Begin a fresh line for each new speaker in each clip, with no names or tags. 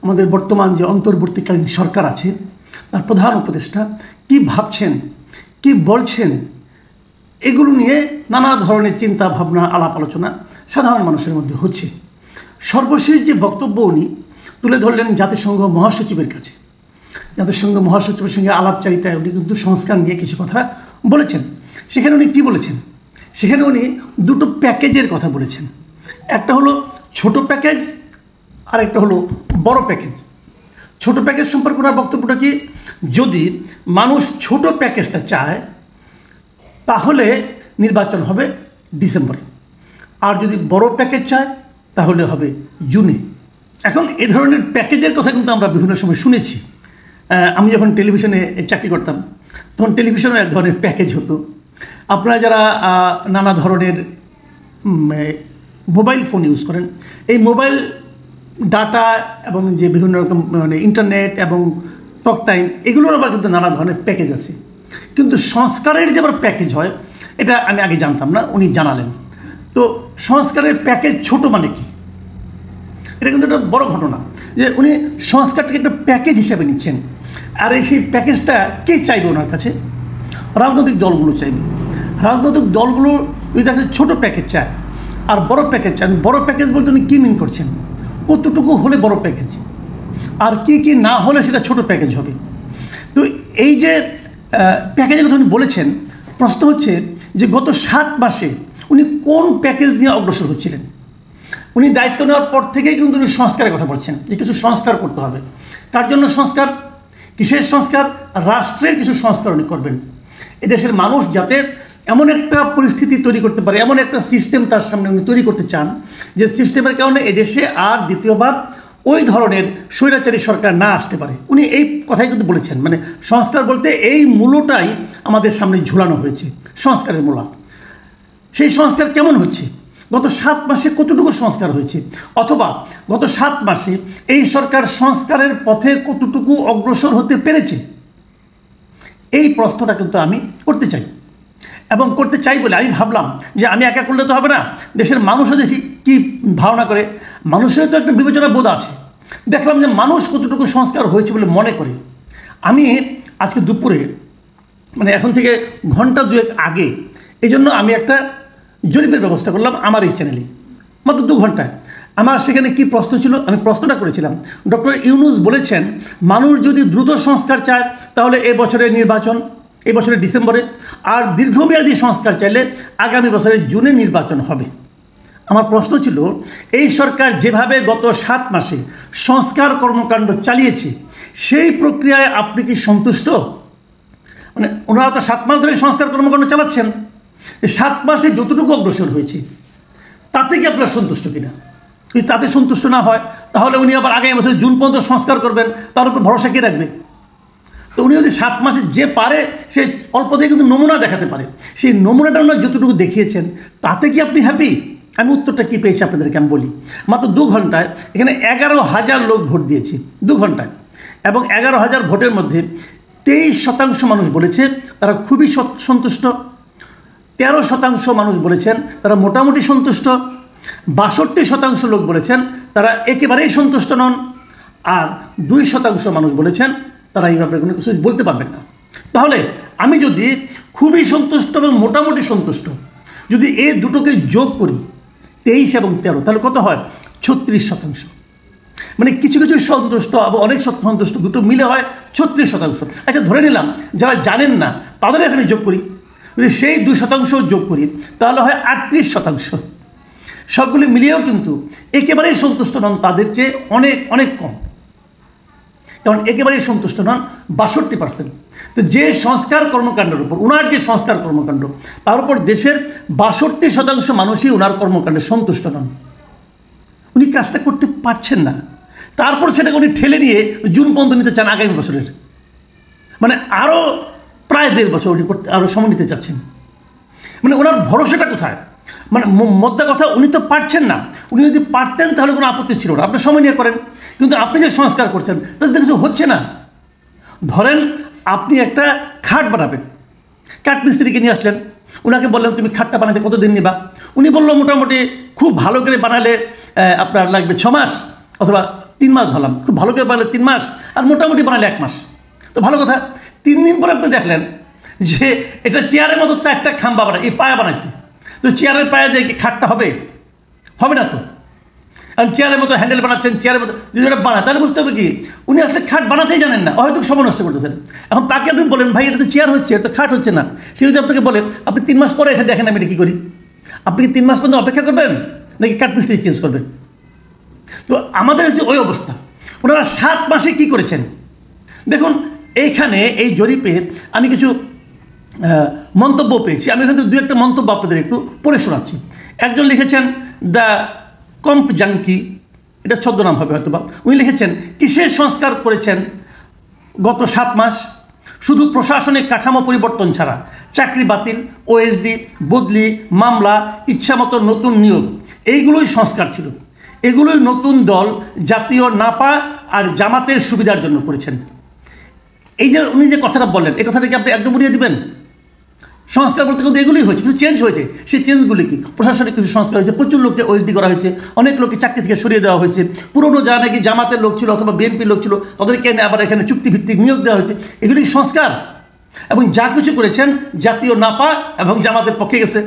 আমাদের বর্তমান যে অন্তর্বর্তীকালীন সরকার আছে তার প্রধান উপদেষ্টা কি ভাবছেন, কি বলছেন, এগুলো নিয়ে নানা ধরনের চিন্তা ভাবনা, আলাপ আলোচনা সাধারণ মানুষের মধ্যে হচ্ছে। সর্বশেষ যে বক্তব্য উনি তুলে ধরলেন জাতিসংঘ মহাসচিবের কাছে, জাতিসংঘ মহাসচিবের সঙ্গে আলাপচারিতায় উনি কিন্তু সংস্কার নিয়ে কিছু কথা বলেছেন। সেখানে উনি কী বলেছেন? সেখানে উনি দুটো প্যাকেজের কথা বলেছেন। একটা হলো ছোট প্যাকেজ, আর একটা হলো বড় প্যাকেজ। ছোট প্যাকেজ সম্পর্কে ওনার বক্তব্যটা কি, যদি মানুষ ছোট প্যাকেজটা চায় তাহলে নির্বাচন হবে ডিসেম্বরে, আর যদি বড় প্যাকেজ চায় তাহলে হবে জুনে। এখন এ ধরনের প্যাকেজের কথা কিন্তু আমরা বিভিন্ন সময় শুনেছি। আমি যখন টেলিভিশনে চাকরি করতাম তখন টেলিভিশনে এক ধরনের প্যাকেজ হতো। আপনারা যারা নানা ধরনের মোবাইল ফোন ইউজ করেন, এই মোবাইল ডাটা এবং যে বিভিন্ন রকম ইন্টারনেট এবং টক টাইম, এগুলোর আবার কিন্তু নানা ধরনের প্যাকেজ আছে। কিন্তু সংস্কারের যে আবার প্যাকেজ হয় এটা আমি আগে জানতাম না, উনি জানালেন। তো সংস্কারের প্যাকেজ ছোট মানে কি, এটা কিন্তু একটা বড় ঘটনা যে উনি সংস্কারটাকে একটা প্যাকেজ হিসেবে নিচ্ছেন। আর সেই প্যাকেজটা কে চাইবে ওনার কাছে? রাজনৈতিক দলগুলো চাইবে। রাজনৈতিক দলগুলো যদি তার কাছে ছোটো প্যাকেজ চায় আর বড় প্যাকেজ চান, বড় প্যাকেজ বলতে উনি কী মিন করছেন? কতটুকু হলে বড় প্যাকেজ, আর কি কি না হলে সেটা ছোট প্যাকেজ হবে। তো এই যে প্যাকেজের কথা উনি বলেছেন, প্রশ্ন হচ্ছে যে গত 7 মাসে উনি কোন প্যাকেজ নিয়ে অগ্রসর হচ্ছিলেন? উনি দায়িত্ব নেওয়ার পর থেকেই কিন্তু উনি সংস্কারের কথা বলছেন যে কিছু সংস্কার করতে হবে। কার জন্য সংস্কার, কিসের সংস্কার? রাষ্ট্রের কিছু সংস্কার উনি করবেন। এদেশের মানুষ যাতে এমন একটা পরিস্থিতি তৈরি করতে পারে, এমন একটা সিস্টেম তার সামনে উনি তৈরি করতে চান যে সিস্টেমের কারণে এদেশে আর দ্বিতীয়বার ওই ধরনের স্বৈরাচারী সরকার না আসতে পারে। উনি এই কথাই কিন্তু বলেছেন, মানে সংস্কার বলতে এই মূলটাই আমাদের সামনে ঝুলানো হয়েছে, সংস্কারের মূলা। সেই সংস্কার কেমন হচ্ছে? গত 7 মাসে কতটুকু সংস্কার হয়েছে, অথবা গত 7 মাসে এই সরকার সংস্কারের পথে কতটুকু অগ্রসর হতে পেরেছে? এই প্রশ্নটা কিন্তু আমি করতে চাই, এবং করতে চাই বলে আমি ভাবলাম যে আমি একা করলে তো হবে না, দেশের মানুষও দেখি কী ধারণা করে। মানুষের তো একটা বিবেচনা বোধ আছে। দেখলাম যে মানুষ কতটুকু সংস্কার হয়েছে বলে মনে করে। আমি আজকে দুপুরে, মানে এখন থেকে ঘন্টা 2 আগে, এই জন্য আমি একটা জরিপের ব্যবস্থা করলাম আমার এই চ্যানেলে, মাত্র 2 ঘন্টায়। আমার সেখানে কি প্রশ্ন ছিল, আমি প্রশ্নটা করেছিলাম, ডক্টর ইউনূস বলেছেন মানুষ যদি দ্রুত সংস্কার চায় তাহলে এবছরের নির্বাচন, এই বছরের ডিসেম্বরে, আর দীর্ঘমেয়াদী সংস্কার চাইলে আগামী বছরের জুনে নির্বাচন হবে। আমার প্রশ্ন ছিল, এই সরকার যেভাবে গত 7 মাসে সংস্কার কর্মকাণ্ড চালিয়েছে সেই প্রক্রিয়ায় আপনি কি সন্তুষ্ট? মানে ওনারা তো 7 মাস ধরে সংস্কার কর্মকাণ্ড চালাচ্ছেন, 7 মাসে যতটুকু অগ্রসর হয়েছে তাতে কি আপনারা সন্তুষ্ট কিনা? যদি তাতে সন্তুষ্ট না হয় তাহলে উনি আবার আগামী বছর জুন পর্যন্ত সংস্কার করবেন, তার উপর ভরসা কে রাখবে? তো উনি যদি 7 মাসে যে পারে সে অল্প দিয়ে কিন্তু নমুনা দেখাতে পারে, সেই নমুনাটা ওনারা যতটুকু দেখিয়েছেন তাতে কি আপনি হ্যাপি? আমি উত্তরটা কী পেয়েছি আপনাদেরকে আমি বলি। মাত্র 2 ঘন্টায় এখানে 11,000 লোক ভোট দিয়েছে, 2 ঘন্টায়, এবং 11,000 ভোটের মধ্যে 23% মানুষ বলেছে তারা খুবই সন্তুষ্ট, 13% মানুষ বলেছেন তারা মোটামুটি সন্তুষ্ট, 62% লোক বলেছেন তারা একেবারেই সন্তুষ্ট নন, আর 2% মানুষ বলেছেন তারা এই ব্যাপারে কোনো কিছু বলতে পারবেন না। তাহলে আমি যদি খুবই সন্তুষ্ট এবং মোটামুটি সন্তুষ্ট যদি এই দুটোকে যোগ করি, 23 এবং 13, তাহলে কত হয়? 36%। মানে কিছু কিছু সন্তুষ্ট এবং অনেক সন্তুষ্ট দুটো মিলে হয় 36%। আচ্ছা, ধরে নিলাম যারা জানেন না তাদের এখানে যোগ করি, যদি সেই 2% যোগ করি তাহলে হয় 38%। সবগুলি মিলিয়েও কিন্তু একেবারেই সন্তুষ্ট নন তাদের চেয়ে অনেক অনেক কম, কারণ একেবারেই সন্তুষ্ট নন 62%। তো যে সংস্কার কর্মকাণ্ডের উপর ওনার যে সংস্কার কর্মকাণ্ড, তার উপর দেশের 62% মানুষই ওনার কর্মকাণ্ডে সন্তুষ্ট নন। উনি কাজটা করতে পারছেন না, তারপর সেটাকে উনি ঠেলে নিয়ে জুন পর্যন্ত নিতে চান আগামী বছরের, মানে আরও প্রায় 1.5 বছর উনি করতে আরও সময় নিতে চাচ্ছেন। মানে ওনার ভরসাটা কোথায়? মানে মোদ্দা কথা, উনি তো পারছেন না। উনি যদি পারতেন তাহলে কোনো আপত্তি ছিল না, আপনার সময় নিয়ে করেন, কিন্তু আপনি যে সংস্কার করছেন তাতে কিছু হচ্ছে না। ধরেন আপনি একটা খাট বানাবেন, কাঠমিস্ত্রিকে নিয়ে আসলেন, ওনাকে বললেন তুমি খাটটা বানাতে কতদিন নিবা? উনি বললো মোটামুটি খুব ভালো করে বানালে আপনার লাগবে 6 মাস অথবা 3 মাস ধরলাম, খুব ভালো করে বানালে 3 মাস, আর মোটামুটি বানালে 1 মাস, তো ভালো কথা। 3 দিন পরে আপনি দেখলেন যে এটা চেয়ারের মতো 4টা খাম্বা বানায়, এই পায়া বানাইছে, তো চেয়ারের পায়া দিয়ে কি খাটটা হবে? হবে না তো। আর চেয়ারের মতো হ্যান্ডেল বানাচ্ছেন, চেয়ারের মতো যদি ওটা বানায় তাহলে বুঝতে হবে কি উনি আসলে খাট বানাতেই জানেন না, হয়তো সময় নষ্ট করতেছেন। এখন তাকে আপনি বলেন ভাই এটা তো চেয়ার হচ্ছে, এটা তো খাট হচ্ছে না, সে যদি আপনাকে বলে আপনি 3 মাস পরে এসে দেখেন আমি এটা কী করি, আপনি কি 3 মাস পর্যন্ত অপেক্ষা করবেন নাকি কাঠ মিস্ত্রি চেঞ্জ করবেন? তো আমাদের হচ্ছে ওই অবস্থা। ওনারা 7 মাসে কি করেছেন দেখুন। এইখানে এই জরিপে আমি কিছু মন্তব্য পেয়েছি, আমি এখানে 2-1টা মন্তব্য আপনাদের একটু পড়ে শোনাচ্ছি। একজন লিখেছেন দ্য কম্প জাঙ্কি, এটা ছদ্মনাম হবে হয়তো বা, উনি লিখেছেন কিসের সংস্কার করেছেন গত 7 মাস? শুধু প্রশাসনিক কাঠামো পরিবর্তন ছাড়া, চাকরি বাতিল, ওএসডি বদলি, মামলা, ইচ্ছামতো নতুন নিয়োগ, এইগুলোই সংস্কার ছিল। এগুলোই নতুন দল জাতীয় নাপা আর জামাতের সুবিধার জন্য করেছেন। এই যে উনি যে কথাটা বললেন, এই কথাটাকে আপনি একদম উড়িয়ে দিবেন? সংস্কার বলতে কিন্তু এগুলোই হয়েছে, কিছু চেঞ্জ হয়েছে। সেই চেঞ্জগুলি কি? প্রশাসনিক কিছু সংস্কার হয়েছে, প্রচুর লোককে ওএসডি করা হয়েছে, অনেক লোককে চাকরি থেকে সরিয়ে দেওয়া হয়েছে, পুরনো যা নাকি জামাতের লোক ছিল অথবা বিএনপির লোক ছিল তাদেরকে এনে আবার এখানে চুক্তিভিত্তিক নিয়োগ দেওয়া হয়েছে, এগুলি সংস্কার। এবং যা কিছু করেছেন জাতীয় নাপা এবং জামাতের পক্ষে গেছে।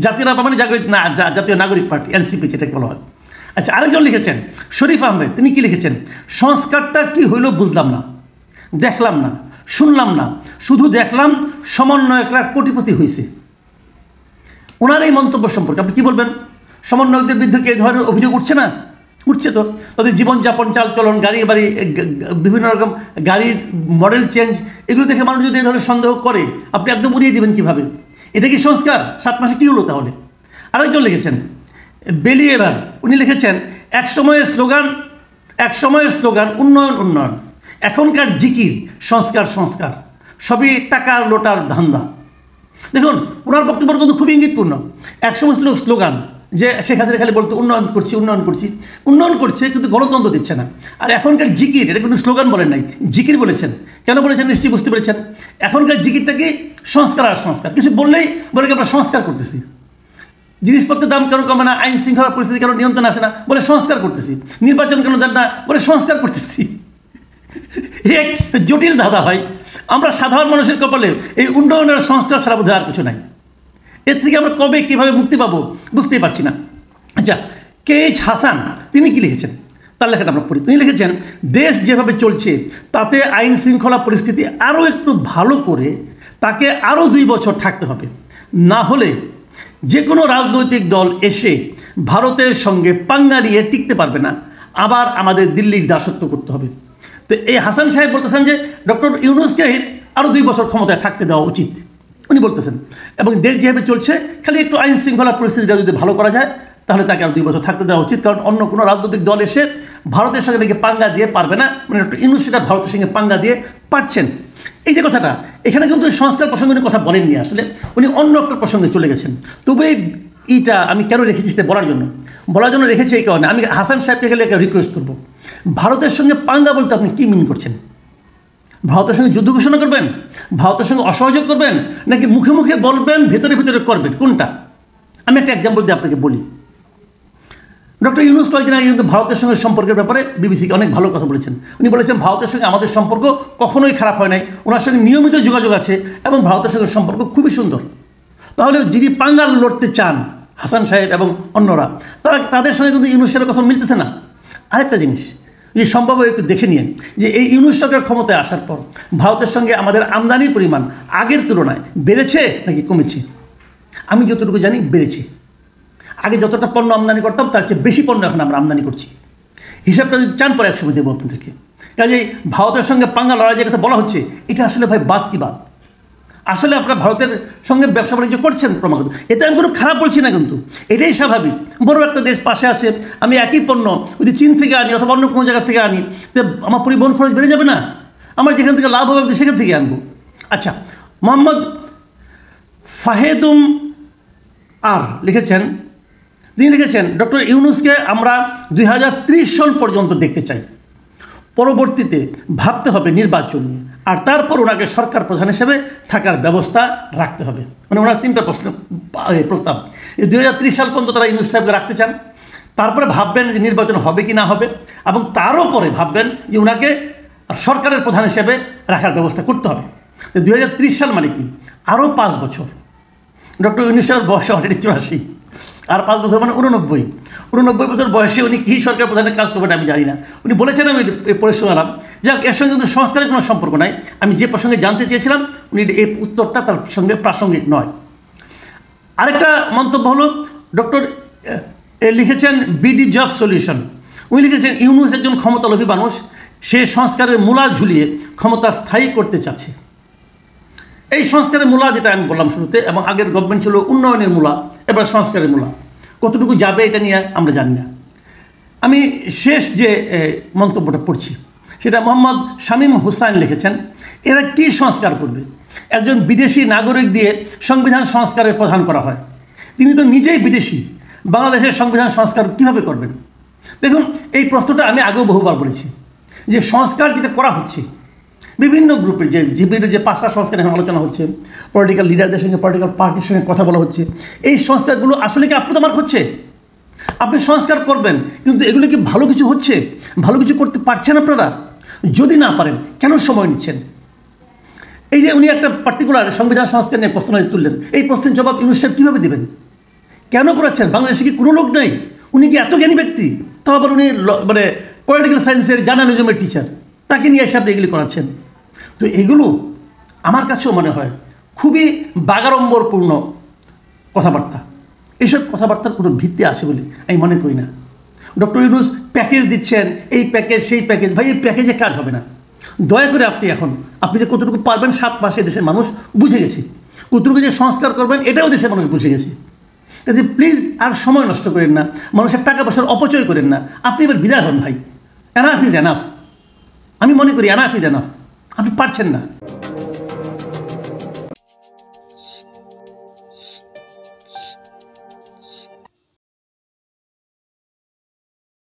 জাতীয় নাপা মানে জাতীয় নাগরিক পার্টি, এনসিপি যেটাকে বলা হয়। আচ্ছা, আরেকজন লিখেছেন শরীফ আহমেদ, তিনি কি লিখেছেন? সংস্কারটা কি হইল বুঝলাম না, দেখলাম না, শুনলাম না, শুধু দেখলাম সমন্বয়করা কোটিপতি হয়েছে। ওনার এই মন্তব্য সম্পর্কে আপনি কী বলবেন? সমন্বয়কদের বিরুদ্ধে কি এই ধরনের অভিযোগ উঠছে না? উঠছে তো। তাদের জীবনযাপন, চালচলন, গাড়ি বাড়ি, বিভিন্ন রকম গাড়ির মডেল চেঞ্জ, এগুলো দেখে মানুষ যদি এই ধরনের সন্দেহ করে আপনি একদম উড়িয়ে দেবেন কীভাবে? এটা কি সংস্কার? 7 মাসে কী হলো তাহলে? আরেকজন লিখেছেন বেলি, এবার উনি লিখেছেন এক সময়ের স্লোগান উন্নয়ন উন্নয়ন, এখনকার জিকির সংস্কার সংস্কার, সবই টাকার লোটার ধান্দা। দেখুন ওনার বক্তব্য কিন্তু খুবই ইঙ্গিতপূর্ণ। একসময় ছিল স্লোগান যে শেখ হাসিনা খালি বলতো উন্নয়ন করছি উন্নয়ন করছি, উন্নয়ন করছে কিন্তু গণতন্ত্র দিচ্ছে না। আর এখনকার জিকির, এটা কিন্তু স্লোগান বলেন নাই, জিকির বলেছেন। কেন বলেছেন নিশ্চয়ই বুঝতে পেরেছেন। এখনকার জিকিরটা কি? সংস্কার আর সংস্কার। কিছু বললেই বলে কি আমরা সংস্কার করতেছি। জিনিসপত্রের দাম কেন কমে না, আইন শৃঙ্খলা পরিস্থিতি কেন নিয়ন্ত্রণ আসে না, বলে সংস্কার করতেছি। নির্বাচন কেন দেন না, বলে সংস্কার করতেছি। এক জটিল ধাঁধা ভাই। আমরা সাধারণ মানুষের কপালে এই উন্নয়নের সংস্কার ছাড়া বোধহয় আর কিছু নাই। এর থেকে আমরা কবে কীভাবে মুক্তি পাবো বুঝতেই পারছি না। আচ্ছা, KH হাসান তিনি কি লিখেছেন? তার লেখাটা আমরা পড়ি। তিনি লিখেছেন দেশ যেভাবে চলছে তাতে আইন শৃঙ্খলা পরিস্থিতি আরও একটু ভালো করে তাকে আরও 2 বছর থাকতে হবে, না হলে যে কোনো রাজনৈতিক দল এসে ভারতের সঙ্গে পাঙ্গা নিয়ে টিকতে পারবে না, আবার আমাদের দিল্লির দাসত্ব করতে হবে। তো এই হাসান সাহেব বলতেছেন যে ডক্টর ইউনূসকে আরও 2 বছর ক্ষমতায় থাকতে দেওয়া উচিত, উনি বলতেছেন। এবং দেশ যেভাবে চলছে খালি একটু আইন শৃঙ্খলা পরিস্থিতিটা যদি ভালো করা যায় তাহলে তাকে আরও 2 বছর থাকতে দেওয়া উচিত। কারণ অন্য কোনো রাজনৈতিক দল এসে ভারতের সঙ্গে নাকি পাঙ্গা দিয়ে পারবে না, মানে ডক্টর ইউনূস সেটা ভারতের সঙ্গে পাঙ্গা দিয়ে পারছেন। এই যে কথাটা, এখানে কিন্তু সংস্কার প্রসঙ্গে উনি কথা বলেননি, আসলে উনি অন্য একটা প্রসঙ্গে চলে গেছেন। তবে এইটা আমি কেন রেখেছি সেটা বলার জন্য রেখেছি এই কারণে। আমি হাসান সাহেবকে গেলে একটা রিকোয়েস্ট করবো, ভারতের সঙ্গে পাঙ্গা বলতে আপনি কী মিন করছেন? ভারতের সঙ্গে যুদ্ধ ঘোষণা করবেন, ভারতের সঙ্গে অসহযোগ করবেন, নাকি মুখে মুখে বলবেন ভেতরে ভেতরে করবেন, কোনটা? আমি একটা এক্সাম্পল দিয়ে আপনাকে বলি। ডক্টর ইউনূস কয়েকদিন আগে কিন্তু ভারতের সঙ্গে সম্পর্কের ব্যাপারে বিবিসিকে অনেক ভালো কথা বলেছেন। উনি বলেছেন ভারতের সঙ্গে আমাদের সম্পর্ক কখনোই খারাপ হয় নাই, ওনার সঙ্গে নিয়মিত যোগাযোগ আছে এবং ভারতের সঙ্গে সম্পর্ক খুবই সুন্দর। তাহলে যিনি পাঙ্গা লড়তে চান হাসান সাহেব এবং অন্যরা, তাদের সঙ্গে কিন্তু ইউনূসের কথা মিলতেছে না। আরেকটা জিনিস যে সম্ভব একটু দেখে নিন যে এই ইউনূস সরকার ক্ষমতায় আসার পর ভারতের সঙ্গে আমাদের আমদানির পরিমাণ আগের তুলনায় বেড়েছে নাকি কমেছে? আমি যতটুকু জানি বেড়েছে। আগে যতটা পণ্য আমদানি করতাম তার চেয়ে বেশি পণ্য এখন আমরা আমদানি করছি। হিসাবটা যদি চান পরে একসময় দেবো আপনাদেরকে। কাজেই ভারতের সঙ্গে পাঙ্গা লড়াই যে কথা বলা হচ্ছে, এটা আসলে ভাই বাদ কি বাদ? আসলে আপনারা ভারতের সঙ্গে ব্যবসা বাণিজ্য করছেন ক্রমাগত, এটা আমি কোনো খারাপ বলছি না, কিন্তু এটাই স্বাভাবিক। বড় একটা দেশ পাশে আছে, আমি একই পণ্য যদি চীন থেকে আনি অথবা অন্য কোনো জায়গা থেকে আনি, তো আমার পরিবহন খরচ বেড়ে যাবে না? আমার যেখান থেকে লাভ হবে সেখান থেকে আনবো। আচ্ছা, মোহাম্মদ ফাহেদুম আর লিখেছেন, তিনি লিখেছেন ডক্টর ইউনূসকে আমরা 2030 সাল পর্যন্ত দেখতে চাই, পরবর্তীতে ভাবতে হবে নির্বাচন নিয়ে, আর তারপর ওনাকে সরকার প্রধান হিসেবে থাকার ব্যবস্থা রাখতে হবে। মানে ওনার 3টা প্রস্তাব। 2030 সাল পর্যন্ত তারা ইউনূস সাহেবকে রাখতে চান, তারপরে ভাববেন যে নির্বাচন হবে কি না হবে, এবং তারও পরে ভাববেন যে ওনাকে সরকারের প্রধান হিসেবে রাখার ব্যবস্থা করতে হবে। 2030 সাল মানে কি, আরও 5 বছর। ডক্টর ইউনূসের বয়স অলরেডি 84, আর 5 বছর মানে 89 বছর বয়সে উনি কী সরকার প্রধানের কাজ করবেন আমি জানি না। উনি বলেছেন, আমি পড়ে শোনালাম। যাক, এর সঙ্গে কিন্তু সংস্কারের কোনো সম্পর্ক নাই। আমি যে প্রসঙ্গে জানতে চেয়েছিলাম উনি এই উত্তরটা তার সঙ্গে প্রাসঙ্গিক নয়। আরেকটা মন্তব্য হলো, ডক্টর লিখেছেন বিডি জব সলিউশন। উনি লিখেছেন ইউনূস একজন ক্ষমতালোভী মানুষ, সে সংস্কারের মূলা ঝুলিয়ে ক্ষমতা স্থায়ী করতে চাচ্ছে। এই সংস্কারের মূলা যেটা আমি বললাম শুরুতে, এবং আগের গভর্নমেন্ট ছিল উন্নয়নের মূলা, এবার সংস্কারের মূলা কতটুকু যাবে এটা নিয়ে আমরা জানি না। আমি শেষ যে মন্তব্যটা পড়ছি সেটা মোহাম্মদ শামীম হুসাইন লিখেছেন, এরা কি সংস্কার করবে? একজন বিদেশি নাগরিক দিয়ে সংবিধান সংস্কারের প্রধান করা হয়, তিনি তো নিজেই বিদেশি, বাংলাদেশের সংবিধান সংস্কার কীভাবে করবেন? দেখুন, এই প্রশ্নটা আমি আগেও বহুবার বলেছি যে সংস্কার যেটা করা হচ্ছে বিভিন্ন গ্রুপের যে 5টা সংস্কার এখন আলোচনা হচ্ছে, পলিটিক্যাল লিডারদের সঙ্গে, পলিটিক্যাল পার্টির সঙ্গে কথা বলা হচ্ছে, এই সংস্কারগুলো আসলে কি আপনার হচ্ছে? আপনি সংস্কার করবেন, কিন্তু এগুলো কি ভালো কিছু হচ্ছে? ভালো কিছু করতে পারছেন আপনারা? যদি না পারেন, কেন সময় নিচ্ছেন? এই যে উনি একটা পার্টিকুলার সংবিধান সংস্কার নিয়ে প্রশ্ন তুললেন, এই প্রশ্নের জবাব ইউনূস সাহেব কীভাবে দেবেন? কেন করাচ্ছেন? বাংলাদেশে কি কোনো লোক নেই? উনি কি এত জ্ঞানী ব্যক্তি? তাও আবার উনি মানে পলিটিক্যাল সায়েন্সের জার্নালিজমের টিচার, তাকে নিয়ে এসে আপনি এগুলি করাচ্ছেন। তো এগুলো আমার কাছেও মনে হয় খুবই বাগাড়ম্বরপূর্ণ কথাবার্তা। এইসব কথাবার্তার কোনো ভিত্তি আছে বলে আমি মনে করি না। ডক্টর ইউনূস প্যাকেজ দিচ্ছেন, এই প্যাকেজ সেই প্যাকেজ, ভাই এই প্যাকেজে কাজ হবে না। দয়া করে আপনি যে কতটুকু পারবেন 7 মাসে দেশের মানুষ বুঝে গেছে, কতটুকু যে সংস্কার করবেন এটাও দেশের মানুষ বুঝে গেছে। কাজে প্লিজ আর সময় নষ্ট করেন না, মানুষের টাকা পয়সার অপচয় করেন না। আপনি এবার বিদায় হন ভাই, এনাফ ইজ এনাফ। আমি মনে করি এনাফ ইজ এনাফ। আপনি পারছেন না।